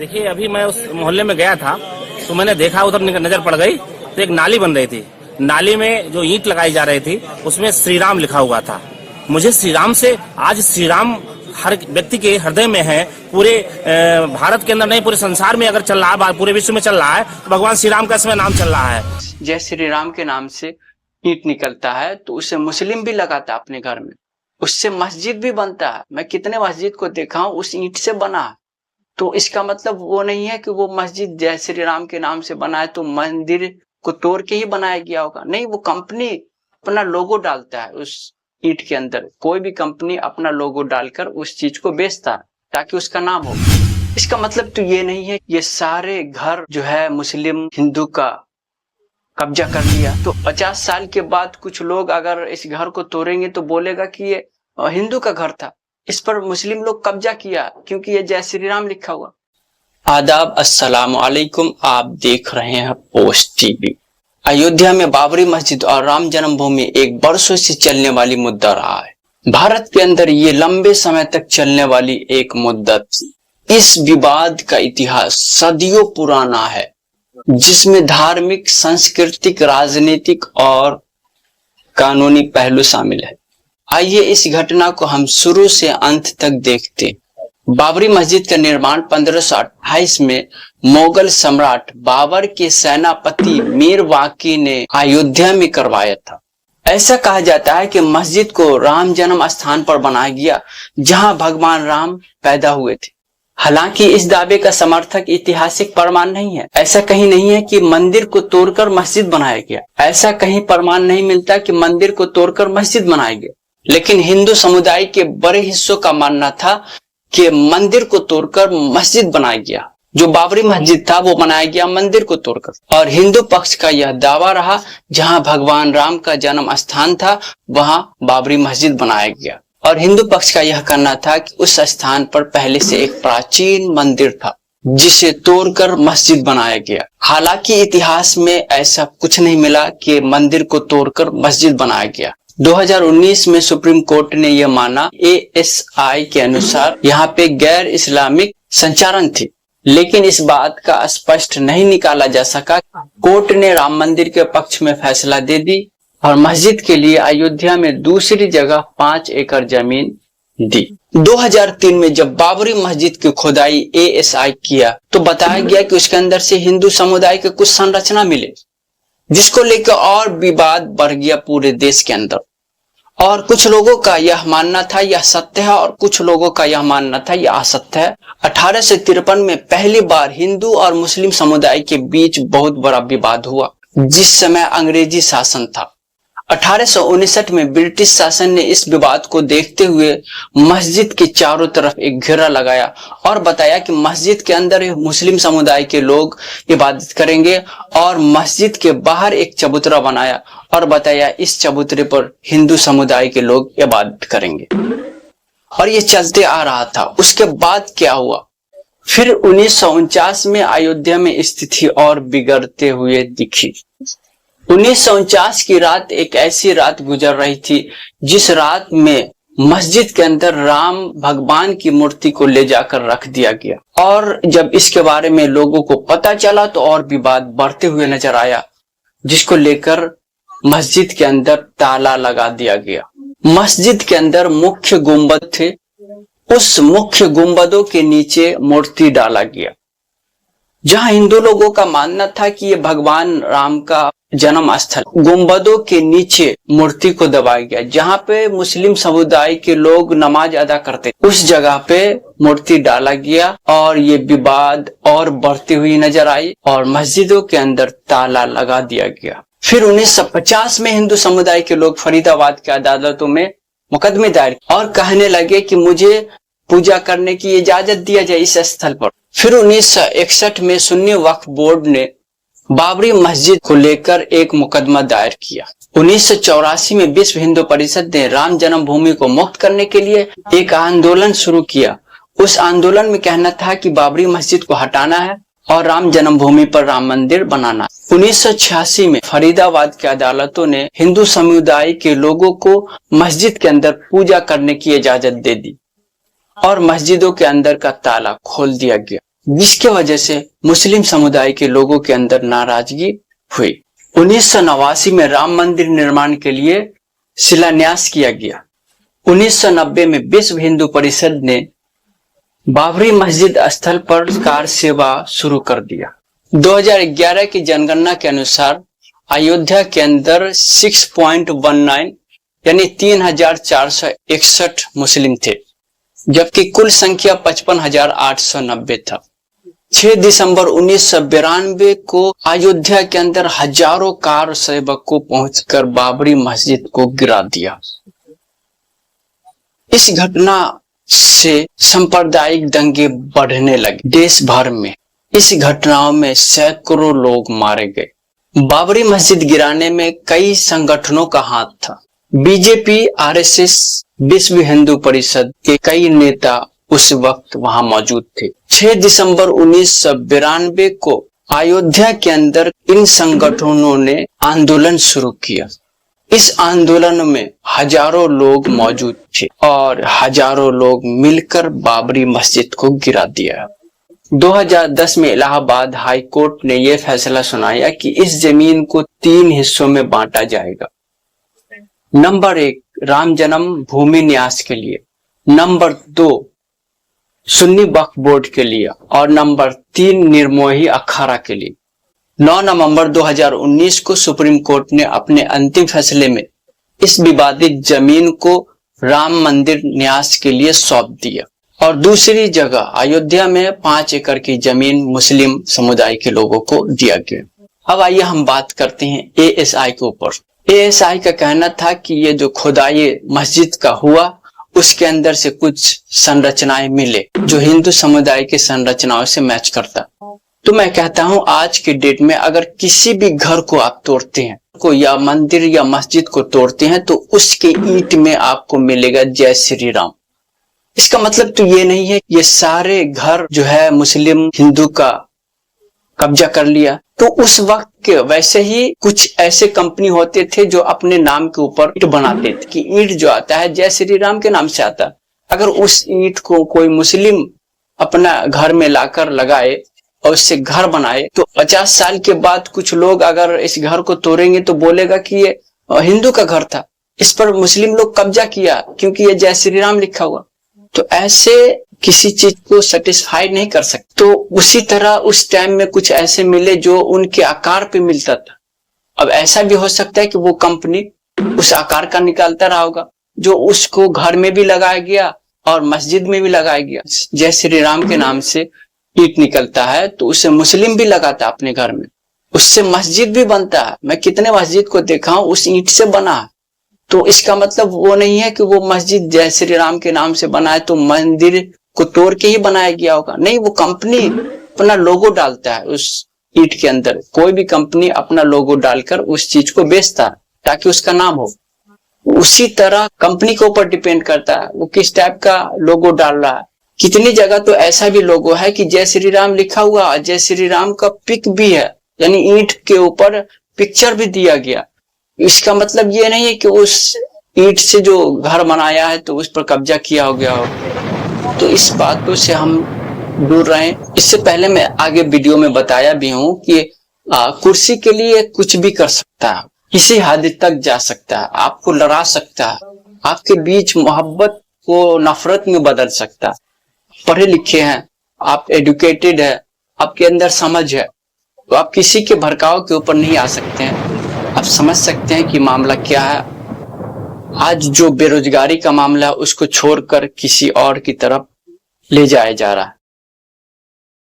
देखिए, अभी मैं उस मोहल्ले में गया था तो मैंने देखा, उधर नजर पड़ गई तो एक नाली बन रही थी। नाली में जो ईंट लगाई जा रही थी उसमें श्री राम लिखा हुआ था। मुझे श्री राम से, आज श्री राम हर व्यक्ति के हृदय में है। पूरे भारत के अंदर नहीं, पूरे संसार में अगर चल रहा है, पूरे विश्व में चल रहा है, तो भगवान श्री राम का इसमें नाम चल रहा है। जय श्री राम के नाम से ईंट निकलता है तो उसे मुस्लिम भी लगाता है अपने घर में, उससे मस्जिद भी बनता है। मैं कितने मस्जिद को देखा हूं उस ईंट से बना। तो इसका मतलब वो नहीं है कि वो मस्जिद जय श्री राम के नाम से बना है तो मंदिर को तोड़ के ही बनाया गया होगा। नहीं, वो कंपनी अपना लोगो डालता है उस ईंट के अंदर। कोई भी कंपनी अपना लोगो डालकर उस चीज को बेचता है ताकि उसका नाम हो। इसका मतलब तो ये नहीं है ये सारे घर जो है मुस्लिम हिंदू का कब्जा कर लिया। तो 50 साल के बाद कुछ लोग अगर इस घर को तोड़ेंगे तो बोलेगा कि ये हिंदू का घर था, इस पर मुस्लिम लोग कब्जा किया क्योंकि ये जय श्री राम लिखा हुआ। आदाब, अस्सलाम वालेकुम। आप देख रहे हैं पोस्ट टीवी। अयोध्या में बाबरी मस्जिद और राम जन्मभूमि एक वर्षों से चलने वाली मुद्दा रहा है। भारत के अंदर ये लंबे समय तक चलने वाली एक मुद्दा थी। इस विवाद का इतिहास सदियों पुराना है, जिसमें धार्मिक, सांस्कृतिक, राजनीतिक और कानूनी पहलू शामिल है। आइए इस घटना को हम शुरू से अंत तक देखते हैं। बाबरी मस्जिद का निर्माण 1528 में मुगल सम्राट बाबर के सेनापति मीर वाकी ने अयोध्या में करवाया था। ऐसा कहा जाता है कि मस्जिद को राम जन्म स्थान पर बनाया गया जहां भगवान राम पैदा हुए थे। हालांकि इस दावे का समर्थक ऐतिहासिक प्रमाण नहीं है। ऐसा कहीं नहीं है कि मंदिर को तोड़कर मस्जिद बनाया गया। ऐसा कहीं प्रमाण नहीं मिलता कि मंदिर को तोड़कर मस्जिद बनाया गया। लेकिन हिंदू समुदाय के बड़े हिस्सों का मानना था कि मंदिर को तोड़कर मस्जिद बनाया गया। जो बाबरी मस्जिद था वो बनाया गया मंदिर को तोड़कर। और हिंदू पक्ष का यह दावा रहा जहां भगवान राम का जन्म स्थान था वहां बाबरी मस्जिद बनाया गया। और हिंदू पक्ष का यह कहना था कि उस स्थान पर पहले से एक प्राचीन मंदिर था जिसे तोड़कर मस्जिद बनाया गया। हालांकि इतिहास में ऐसा कुछ नहीं मिला कि मंदिर को तोड़कर मस्जिद बनाया गया। 2019 में सुप्रीम कोर्ट ने यह माना, ASI के अनुसार यहाँ पे गैर इस्लामिक संचालन थी। लेकिन इस बात का स्पष्ट नहीं निकाला जा सका। कोर्ट ने राम मंदिर के पक्ष में फैसला दे दी और मस्जिद के लिए अयोध्या में दूसरी जगह 5 एकड़ जमीन दी। 2003 में जब बाबरी मस्जिद की खुदाई ASI किया तो बताया गया कि उसके अंदर से हिंदू समुदाय के कुछ संरचना मिले, जिसको लेकर और विवाद बढ़ गया पूरे देश के अंदर। और कुछ लोगों का यह मानना था यह सत्य है और कुछ लोगों का यह मानना था यह असत्य है। 1853 में पहली बार हिंदू और मुस्लिम समुदाय के बीच बहुत बड़ा विवाद हुआ, जिस समय अंग्रेजी शासन था। 1859 में ब्रिटिश शासन ने इस विवाद को देखते हुए मस्जिद के चारों तरफ एक घेरा लगाया और बताया कि मस्जिद के अंदर मुस्लिम समुदाय के लोग इबादत करेंगे और मस्जिद के बाहर एक चबूतरा बनाया और बताया इस चबूतरे पर हिंदू समुदाय के लोग इबादत करेंगे। और ये चलते आ रहा था। उसके बाद क्या हुआ, फिर 1949 में अयोध्या में स्थिति और बिगड़ते हुए दिखी। 1949 की रात एक ऐसी रात गुजर रही थी जिस रात में मस्जिद के अंदर राम भगवान की मूर्ति को ले जाकर रख दिया गया। और जब इसके बारे में लोगों को पता चला तो और विवाद बढ़ते हुए नजर आया, जिसको लेकर मस्जिद के अंदर ताला लगा दिया गया। मस्जिद के अंदर मुख्य गुंबद थे, उस मुख्य गुंबदों के नीचे मूर्ति डाला गया। जहां हिंदू लोगों का मानना था कि ये भगवान राम का जन्म स्थल, गुंबदों के नीचे मूर्ति को दबाया गया। जहां पे मुस्लिम समुदाय के लोग नमाज अदा करते, उस जगह पे मूर्ति डाला गया और ये विवाद और बढ़ती हुई नजर आई और मस्जिदों के अंदर ताला लगा दिया गया। फिर 1950 में हिंदू समुदाय के लोग फरीदाबाद की अदालतों में मुकदमे दायर और कहने लगे कि मुझे पूजा करने की इजाजत दिया जाए इस स्थल पर। फिर 1961 में सुन्नी वक्फ बोर्ड ने बाबरी मस्जिद को लेकर एक मुकदमा दायर किया। 1984 में विश्व हिंदू परिषद ने राम जन्मभूमि को मुक्त करने के लिए एक आंदोलन शुरू किया। उस आंदोलन में कहना था कि बाबरी मस्जिद को हटाना है और राम जन्मभूमि पर राम मंदिर बनाना। 1986 में फरीदाबाद की अदालतों ने हिंदू समुदाय के लोगों को मस्जिद के अंदर पूजा करने की इजाजत दे दी और मस्जिदों के अंदर का ताला खोल दिया गया। जिसके वजह से मुस्लिम समुदाय के लोगों के अंदर नाराजगी हुई। 1989 में राम मंदिर निर्माण के लिए शिलान्यास किया गया। 1990 में विश्व हिंदू परिषद ने बाबरी मस्जिद स्थल पर कार सेवा शुरू कर दिया। 2011 की जनगणना के अनुसार अयोध्या के अंदर 6.19 यानी 3461 मुस्लिम थे, जबकि कुल संख्या 55,890 था। 6 दिसंबर 1992 को अयोध्या के अंदर हजारों कार सेवक को पहुंचकर बाबरी मस्जिद को गिरा दिया। इस घटना से सांप्रदायिक दंगे बढ़ने लगे देश भर में। इस घटनाओं में सैकड़ों लोग मारे गए। बाबरी मस्जिद गिराने में कई संगठनों का हाथ था। बीजेपी, आरएसएस, विश्व हिंदू परिषद के कई नेता उस वक्त वहां मौजूद थे। 6 दिसंबर 1992 को अयोध्या के अंदर इन संगठनों ने आंदोलन शुरू किया। इस आंदोलन में हजारों लोग मौजूद थे और हजारों लोग मिलकर बाबरी मस्जिद को गिरा दिया। 2010 में इलाहाबाद हाई कोर्ट ने यह फैसला सुनाया कि इस जमीन को 3 हिस्सों में बांटा जाएगा। नंबर 1 राम जन्म भूमि न्यास के लिए, नंबर 2 सुन्नी वक्फ बोर्ड के लिए और नंबर 3 निर्मोही अखाड़ा के लिए। 9 नवंबर 2019 को सुप्रीम कोर्ट ने अपने अंतिम फैसले में इस विवादित जमीन को राम मंदिर न्यास के लिए सौंप दिया और दूसरी जगह अयोध्या में 5 एकड़ की जमीन मुस्लिम समुदाय के लोगों को दिया गया। अब आइए हम बात करते हैं एएसआई के ऊपर। एएसआई का कहना था कि ये जो खुदाई मस्जिद का हुआ उसके अंदर से कुछ संरचनाएं मिले जो हिंदू समुदाय के संरचनाओं से मैच करता। तो मैं कहता हूं आज के डेट में अगर किसी भी घर को आप तोड़ते हैं को या मंदिर या मस्जिद को तोड़ते हैं तो उसके ईंट में आपको मिलेगा जय श्री राम। इसका मतलब तो ये नहीं है ये सारे घर जो है मुस्लिम हिंदू का कब्जा कर लिया। तो उस वक्त के वैसे ही कुछ ऐसे कंपनी होते थे जो अपने नाम के ऊपर ईंट बनाते थे कि ईंट जो आता है जय श्री राम के नाम से आता। अगर उस ईंट को कोई मुस्लिम अपना घर में लाकर लगाए और उससे घर बनाए तो 50 साल के बाद कुछ लोग अगर इस घर को तोड़ेंगे तो बोलेगा कि ये हिंदू का घर था, इस पर मुस्लिम लोग कब्जा किया क्योंकि ये जय श्री राम लिखा हुआ। तो ऐसे किसी चीज को सेटिस्फाइड नहीं कर सकते। तो उसी तरह उस टाइम में कुछ ऐसे मिले जो उनके आकार पे मिलता था। अब ऐसा भी हो सकता है कि वो कंपनी उस आकार का निकालता रहा होगा जो उसको घर में भी लगाया गया और मस्जिद में भी लगाया गया। जय श्री राम के नाम से ईंट निकलता है तो उसे मुस्लिम भी लगाता है अपने घर में, उससे मस्जिद भी बनता है। मैं कितने मस्जिद को देखा हूं उस ईंट से बना है। तो इसका मतलब वो नहीं है कि वो मस्जिद जय श्री राम के नाम से बना है तो मंदिर को तोड़ के ही बनाया गया होगा। नहीं, वो कंपनी अपना लोगो डालता है उस ईंट के अंदर। कोई भी कंपनी अपना लोगो डालकर उस चीज को बेचता है ताकि उसका नाम हो। उसी तरह कंपनी के ऊपर डिपेंड करता है वो किस टाइप का लोगो डाल रहा है। कितनी जगह तो ऐसा भी लोगो है कि जय श्री राम लिखा हुआ, जय श्री राम का पिक भी है, यानी ईंट के ऊपर पिक्चर भी दिया गया। इसका मतलब ये नहीं है कि उस ईंट से जो घर बनाया है तो उस पर कब्जा किया हो गया हो। तो इस बातों से हम दूर रहें। इससे पहले मैं आगे वीडियो में बताया भी हूं कि कुर्सी के लिए कुछ भी कर सकता है, किसी हद तक जा सकता है, आपको लड़ा सकता है, आपके बीच मोहब्बत को नफरत में बदल सकता है। पढ़े लिखे हैं, आप एजुकेटेड है, आपके अंदर समझ है, तो आप किसी के भड़काव के ऊपर नहीं आ सकते हैं। आप समझ सकते हैं कि मामला क्या है। आज जो बेरोजगारी का मामला है उसको छोड़कर किसी और की तरफ ले जाया जा रहा है।